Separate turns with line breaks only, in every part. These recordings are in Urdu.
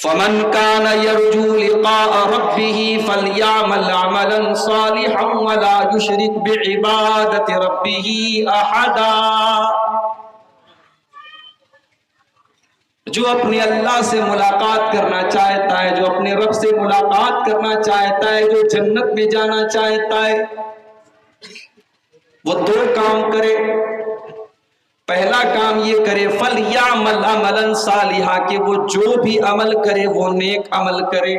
فمن كان يرجو لقاء ربه فليعمل عملا صالحا ولا يشرك بعبادة ربه أحدا. جو اپنے اللہ سے ملاقات کرنا چاہتا ہے، جو اپنے رب سے ملاقات کرنا چاہتا ہے، جو جنت میں جانا چاہتا ہے، وہ دو کام کرے. پہلا کام یہ کرے فَلْيَعْمَلْ عَمَلًا صَالِحًا، کہ وہ جو بھی عمل کرے وہ نیک عمل کرے.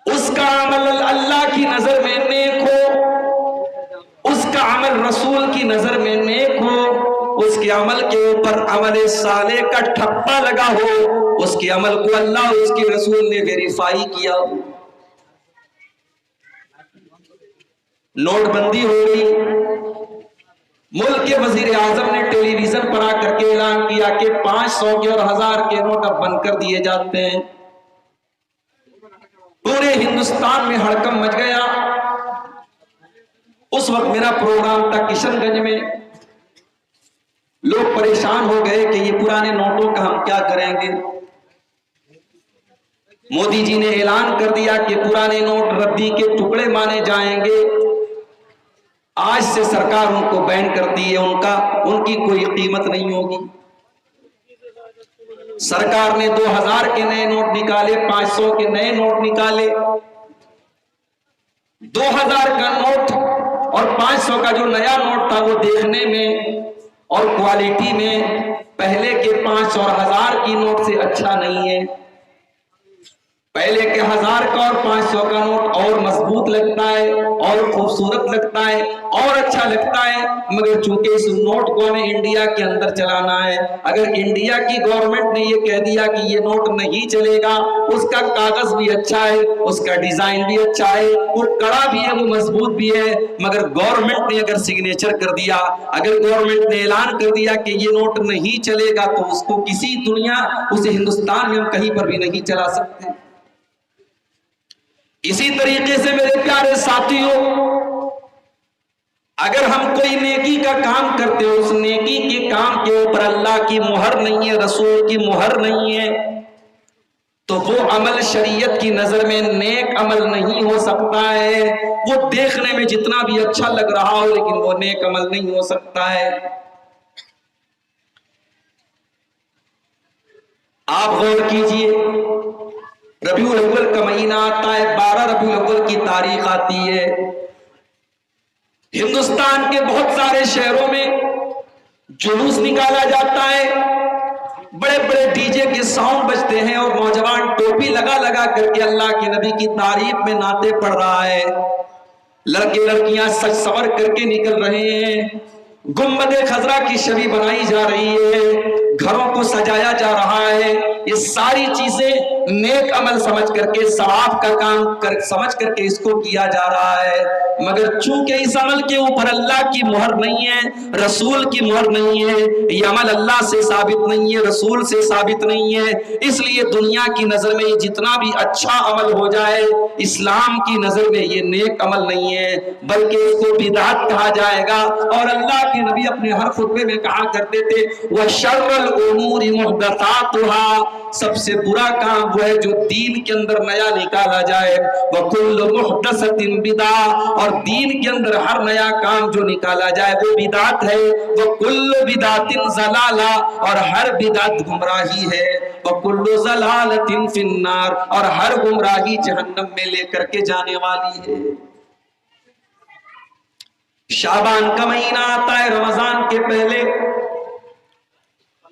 اس کا عمل اللہ کی نظر میں نیک ہو، اس کا عمل رسول کی نظر میں نیک ہو، اس کے عمل کے اوپر عمل صالح کا ٹھپا لگا ہو، اس کے عمل کو اللہ اور اس کے رسول نے ویریفائی کیا ہو. نوٹ بندی ہو گئی، ملک کے وزیر اعظم نے ٹیلی ویژن پر آ کر کے اعلان کیا کہ 500 کے اور 1000 کے نوٹ اب بند کر دیے جاتے ہیں. پورے ہندوستان میں ہڑکم مچ گیا. اس وقت میرا پروگرام تھا کشن گنج میں. لوگ پریشان ہو گئے کہ یہ پرانے نوٹوں کا ہم کیا کریں گے. مودی جی نے اعلان کر دیا کہ پرانے نوٹ ردی کے ٹکڑے مانے جائیں گے. آج سے سرکار ان کو بین کر دی ہے، ان کی کوئی قیمت نہیں ہوگی. سرکار نے 2000 کے نئے نوٹ نکالے، 500 کے نئے نوٹ نکالے. 2000 کا نوٹ اور 500 کا جو نیا نوٹ تھا وہ دیکھنے میں اور کوالٹی میں پہلے کے 500 اور 1000 کی نوٹ سے اچھا نہیں ہے. پہلے کے 1000 کا اور 500 کا نوٹ اور مضبوط لگتا ہے اور خوبصورت لگتا ہے اور اچھا لگتا ہے. مگر چونکہ اس نوٹ کو ہمیں انڈیا کے اندر چلانا ہے، اگر انڈیا کی گورنمنٹ نے یہ کہہ دیا کہ یہ نوٹ نہیں چلے گا، اس کا کاغذ بھی اچھا ہے، اس کا ڈیزائن بھی اچھا ہے، وہ کڑا بھی ہے، وہ مضبوط بھی ہے، مگر گورنمنٹ نے اگر سگنیچر کر دیا، اگر گورنمنٹ نے اعلان کر دیا کہ یہ نوٹ نہیں چلے گا، تو اس کو کسی دنیا، اسے ہندوستان میں ہم کہیں پر بھی نہیں چلا سکتے. اسی طریقے سے میرے پیارے ساتھیوں، اگر ہم کوئی نیکی کا کام کرتے ہو، اس نیکی کے کام کے اوپر اللہ کی مہر نہیں ہے، رسول کی مہر نہیں ہے، تو وہ عمل شریعت کی نظر میں نیک عمل نہیں ہو سکتا ہے. وہ دیکھنے میں جتنا بھی اچھا لگ رہا ہو لیکن وہ نیک عمل نہیں ہو سکتا ہے. آپ غور کیجئے، ربیع الاول کا مہینہ آتا ہے، 12 ربیع الاول کی تاریخ آتی ہے. ہندوستان کے بہت سارے شہروں میں جلوس نکالا جاتا ہے، بڑے بڑے ڈی جے کے ساؤنڈ بجتے ہیں اور نوجوان ٹوپی لگا لگا کر کے اللہ کے نبی کی تعریف میں نعتیں پڑھ رہا ہے. لڑکے لڑکیاں سج سور کر کے نکل رہے ہیں، گنبد خضرا کی شبیہ بنائی جا رہی ہے، گھروں کو سجایا جا رہا ہے. یہ ساری چیزیں نیک عمل سمجھ کر کے، ثواب کا کام سمجھ کر کے اس کو کیا جا رہا ہے. مگر چونکہ اس عمل کے اوپر اللہ کی مہر نہیں ہے، رسول کی مہر نہیں ہے، یہ عمل اللہ سے ثابت نہیں ہے، رسول سے ثابت نہیں ہے، اس لیے دنیا کی نظر میں یہ جتنا بھی اچھا عمل ہو جائے، اسلام کی نظر میں یہ نیک عمل نہیں ہے، بلکہ اس کو بدعت کہا جائے گا. اور اللہ کے نبی اپنے ہر خطبے میں کہا کرتے تھے وَشَرَّ الْأُمُورِ مُحْدَثَاتُهَا، سب سے برا کام وہ ہے جو دین کے اندر نیا نکالا جائے. وَكُلُّ مُحْدَثَةٍ بِدْعَةٍ، اور دین کے اندر ہر نیا کام جو نکالا جائے وہ بدعت ہے. وَكُلُّ بِدْعَةٍ ضَلَالَةٍ، اور ہر بدعت گمراہی ہے. وَكُلُّ ضَلَالَةٍ فِي النَّارِ، اور ہر گمراہی جہنم میں لے کر کے جانے والی ہے. شعبان کا مہینہ آتا ہے رمضان کے پہلے،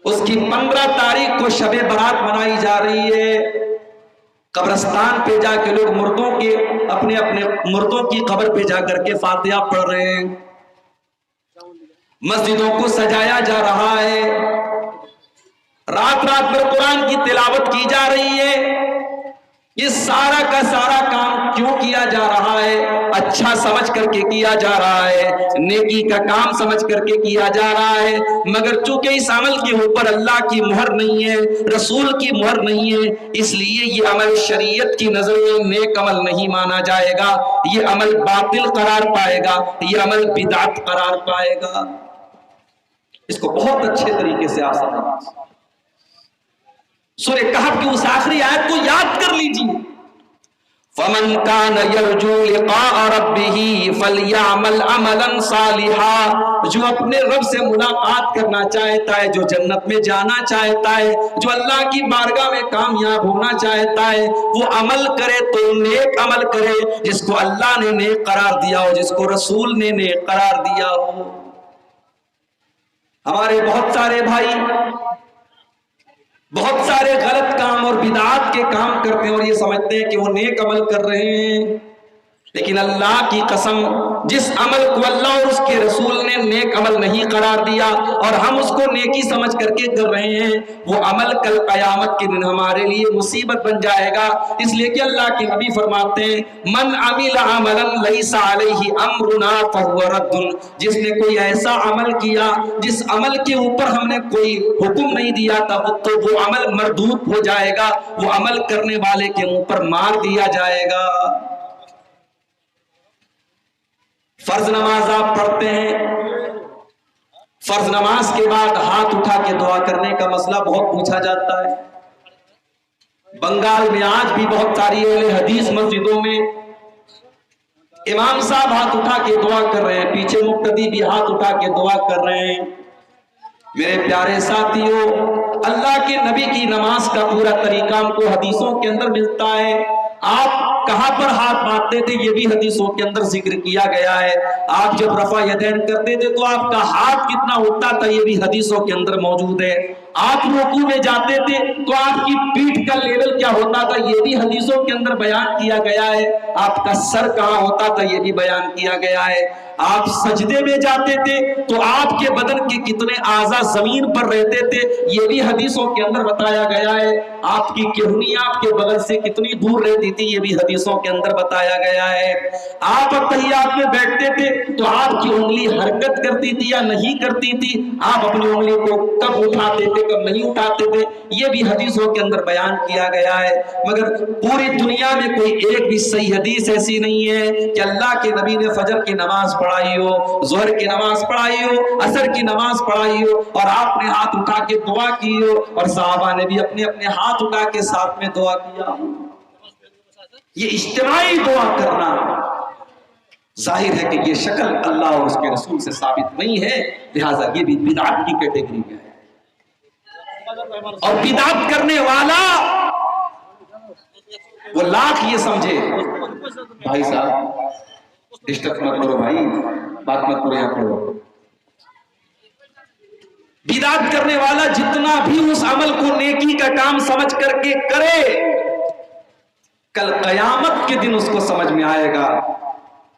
اس کی 15 تاریخ کو شب برات منائی جا رہی ہے. قبرستان پہ جا کے لوگ اپنے مردوں کی قبر پہ جا کر کے فاتحہ پڑھ رہے ہیں، مسجدوں کو سجایا جا رہا ہے، رات رات بھر قرآن کی تلاوت کی جا رہی ہے. یہ سارا کا سارا کام کیوں کیا جا رہا ہے؟ اچھا سمجھ کر کے کیا جا رہا ہے، نیکی کا کام سمجھ کر کے کیا جا رہا ہے. مگر چونکہ اس عمل کے اوپر اللہ کی مہر نہیں ہے، رسول کی مہر نہیں ہے، اس لیے یہ عمل شریعت کی نظر میں نیک عمل نہیں مانا جائے گا. یہ عمل باطل قرار پائے گا، یہ عمل بدعت قرار پائے گا. اس کو بہت اچھے طریقے سے آپ سمجھیں. سورہ کہف کی اس آخری آیت کو یاد کر لیجیے، فَمَنْ كَانَ يَرْجُو لِقَاءَ رَبِّهِ فَلْيَعْمَلْ عَمَلًا صَالِحًا، جو اپنے رب سے ملاقات کرنا چاہتا ہے، جو جنت میں جانا چاہتا ہے، جو اللہ کی بارگاہ میں کامیاب ہونا چاہتا ہے، وہ عمل کرے تو نیک عمل کرے، جس کو اللہ نے نیک قرار دیا ہو، جس کو رسول نے نیک قرار دیا ہو۔ ہمارے بہت سارے بھائی بہت سارے غلط کام اور بدعات کے کام کرتے ہیں اور یہ سمجھتے ہیں کہ وہ نیک عمل کر رہے ہیں، لیکن اللہ کی قسم جس عمل کو اللہ اور اس کے رسول نے نیک عمل نہیں قرار دیا اور ہم اس کو نیکی سمجھ کر کے کر رہے ہیں، وہ عمل کل قیامت کے دن ہمارے لیے مصیبت بن جائے گا۔ اس لیے کہ اللہ کے نبی فرماتے ہیں من عمل عملا لیس علیہ امرنا فہو رد، جس نے کوئی ایسا عمل کیا جس عمل کے اوپر ہم نے کوئی حکم نہیں دیا تھا تو وہ عمل مردود ہو جائے گا، وہ عمل کرنے والے کے منہ پر مار دیا جائے گا۔ فرض نماز آپ پڑھتے ہیں، فرض نماز کے بعد ہاتھ اٹھا کے دعا کرنے کا مسئلہ بہت پوچھا جاتا ہے۔ بنگال میں آج بھی بہت ساری اہل حدیث مسجدوں میں امام صاحب ہاتھ اٹھا کے دعا کر رہے ہیں، پیچھے مقتدی بھی ہاتھ اٹھا کے دعا کر رہے ہیں۔ میرے پیارے ساتھیوں، اللہ کے نبی کی نماز کا پورا طریقہ ہم کو حدیثوں کے اندر ملتا ہے۔ آپ کہاں پر ہاتھ باندھتے تھے یہ بھی حدیثوں کے اندر ذکر کیا گیا ہے۔ آپ جب رفع یدین کرتے تھے تو آپ کا ہاتھ کتنا اٹھتا تھا یہ بھی حدیثوں کے اندر موجود ہے۔ آپ رکوع میں جاتے تھے تو آپ کی پیٹھ کا لیول کیا ہوتا تھا یہ بھی حدیثوں کے اندر بیان کیا گیا ہے۔ آپ کا سر کہاں ہوتا تھا یہ بھی بیان کیا گیا ہے۔ آپ سجدے میں جاتے تھے تو آپ کے بدن کے کتنے اعضاء زمین پر رہتے تھے یہ بھی حدیثوں کے اندر بتایا گیا ہے۔ آپ کی کہنی آپ کے بغل سے کتنی دور رہتی تھی یہ بھی حدیثوں کے اندر بتایا گیا ہے۔ آپ تحیات میں بیٹھتے تھے تو آپ کی انگلی حرکت کرتی تھی یا نہیں کرتی تھی، آپ اپنی انگلی کو کب اٹھاتے تھے کب نہیں اٹھاتے تھے یہ بھی حدیثوں کے اندر بیان کیا گیا ہے۔ مگر پوری دنیا میں کوئی ایک بھی صحیح حدیث ایسی نہیں ہے کہ اللہ کے نبی نے فجر کی نماز پڑھائی ہو، ظہر کی نماز پڑھائی ہو، عصر کی نماز پڑھائی ہو اور آپ نے ہاتھ اٹھا کے دعا کی ہو اور صحابہ نے بھی اپنے اپنے ہاتھ اٹھا کے ساتھ میں دعا کیا۔ یہ اجتماعی دعا کرنا ظاہر ہے کہ یہ شکل اللہ اور اس کے رسول سے ثابت نہیں ہے، لہٰذا یہ بھی بدعت کی کیٹیگری میں ہے۔ اور بدعت کرنے والا وہ لاکھ یہ سمجھے، بھائی صاحب ڈسٹرب مت کرو بھائی، بات مت کرو یہاں پڑھو۔ بدعت کرنے والا جتنا بھی اس عمل کو نیکی کا کام سمجھ کر کے کرے، کل قیامت کے دن اس کو سمجھ میں آئے گا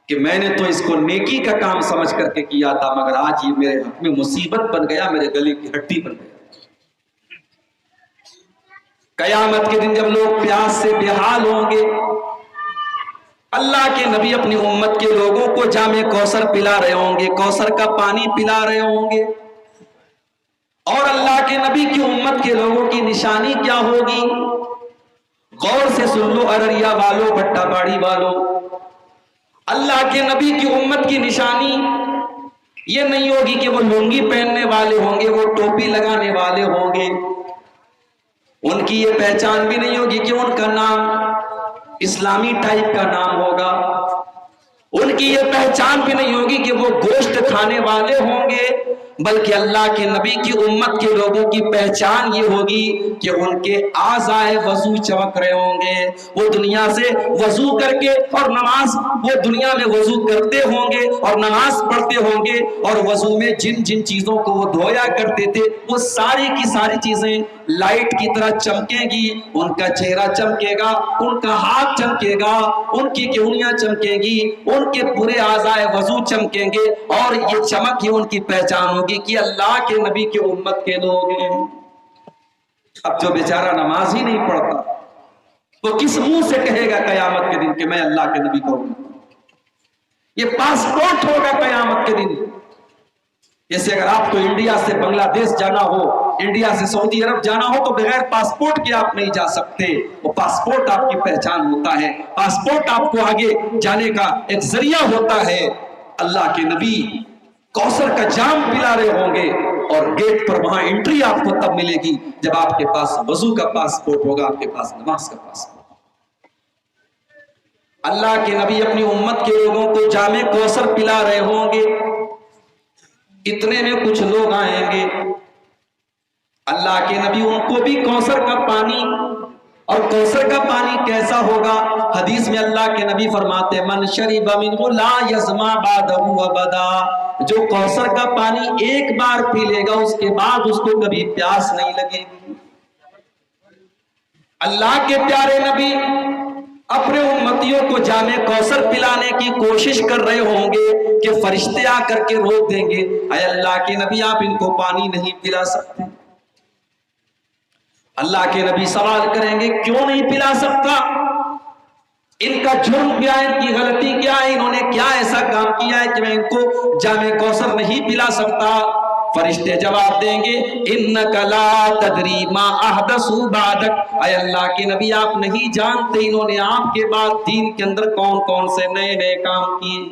کہ میں نے تو اس کو نیکی کا کام سمجھ کر کے کیا تھا مگر آج یہ میرے حق میں مصیبت بن گیا، میرے گلے کی ہڈی بن گیا۔ قیامت کے دن جب لوگ پیاس سے بے حال ہوں گے، اللہ کے نبی اپنی امت کے لوگوں کو جام کوثر پلا رہے ہوں گے، کوثر کا پانی پلا رہے ہوں گے، اور اللہ کے نبی کی امت کے لوگوں کی نشانی کیا ہوگی؟ غور سے سن لو ارریا والو، بھٹا باڑی والو، اللہ کے نبی کی امت کی نشانی یہ نہیں ہوگی کہ وہ لنگی پہننے والے ہوں گے، وہ ٹوپی لگانے والے ہوں گے، ان کی یہ پہچان بھی نہیں ہوگی کہ ان کا نام اسلامی ٹائپ کا نام ہوگا، ان کی یہ پہچان بھی نہیں ہوگی کہ وہ گوشت کھانے والے ہوں گے، بلکہ اللہ کے نبی کی امت کے لوگوں کی پہچان یہ ہوگی کہ ان کے اعضائے وضو چمک رہے ہوں گے، وہ دنیا سے وضو کر کے اور نماز وہ دنیا میں وضو کرتے ہوں گے اور نماز پڑھتے ہوں گے، اور وضو میں جن جن چیزوں کو وہ دھویا کرتے تھے وہ ساری کی ساری چیزیں لائٹ کی طرح چمکیں گی، ان کا چہرہ چمکے گا، ان کا ہاتھ چمکے گا، ان کی کہنیاں چمکیں گی، ان کے پورے اعضائے وضو چمکیں گے، اور یہ چمک ہی ان کی پہچان ہوگی کہ اللہ کے نبی کی امت کے لوگ ہیں۔ اب جو بیچارہ نماز ہی نہیں پڑھتا وہ کس منہ سے کہے گا قیامت کے دن کہ میں اللہ کے نبی کو ہوں؟ یہ پاسپورٹ ہوگا قیامت کے دن۔ جیسے اگر آپ کو انڈیا سے بنگلہ دیش جانا ہو، انڈیا سے سعودی عرب جانا ہو تو بغیر پاسپورٹ کے آپ نہیں جا سکتے، وہ پاسپورٹ آپ کی پہچان ہوتا ہے، پاسپورٹ آپ کو آگے جانے کا ایک ذریعہ ہوتا ہے۔ اللہ کے نبی کوثر کا جام پلا رہے ہوں گے، اور گیٹ پر وہاں انٹری آپ کو تب ملے گی جب آپ کے پاس وضو کا پاسپورٹ ہوگا، آپ کے پاس نماز کا پاسپورٹ۔ اللہ کے نبی اپنی امت کے لوگوں کو جام کوثر پلا رہے ہوں گے، اتنے میں کچھ لوگ آئیں گے، اللہ کے نبی ان کو بھی کوثر کا پانی، اور کوثر کا پانی کیسا ہوگا؟ حدیث میں اللہ کے نبی فرماتے من شرب منہ لا یظما بعدہ ابدا، جو کوثر کا پانی ایک بار پی لے گا اس کے بعد اس کو کبھی پیاس نہیں لگے گی۔ اللہ کے پیارے نبی اپنے امتیوں کو جام کوثر پلانے کی کوشش کر رہے ہوں گے کہ فرشتے آ کر کے روک دیں گے، اے اللہ کے نبی آپ ان کو پانی نہیں پلا سکتے؟ اللہ کے نبی سوال کریں گے کیوں نہیں پلا سکتا؟ ان کا جرم کیا ہے، ان کی غلطی کیا ہے، انہوں نے کیا ایسا کام کیا ہے کہ میں ان کو جام کوثر نہیں پلا سکتا؟ فرشتے جواب دیں گے انک لا تدری ما احدثوا بعدک، اے اللہ کے نبی آپ نہیں جانتے انہوں نے آپ کے بعد دین کے اندر کون کون سے نئے نئے کام کیے۔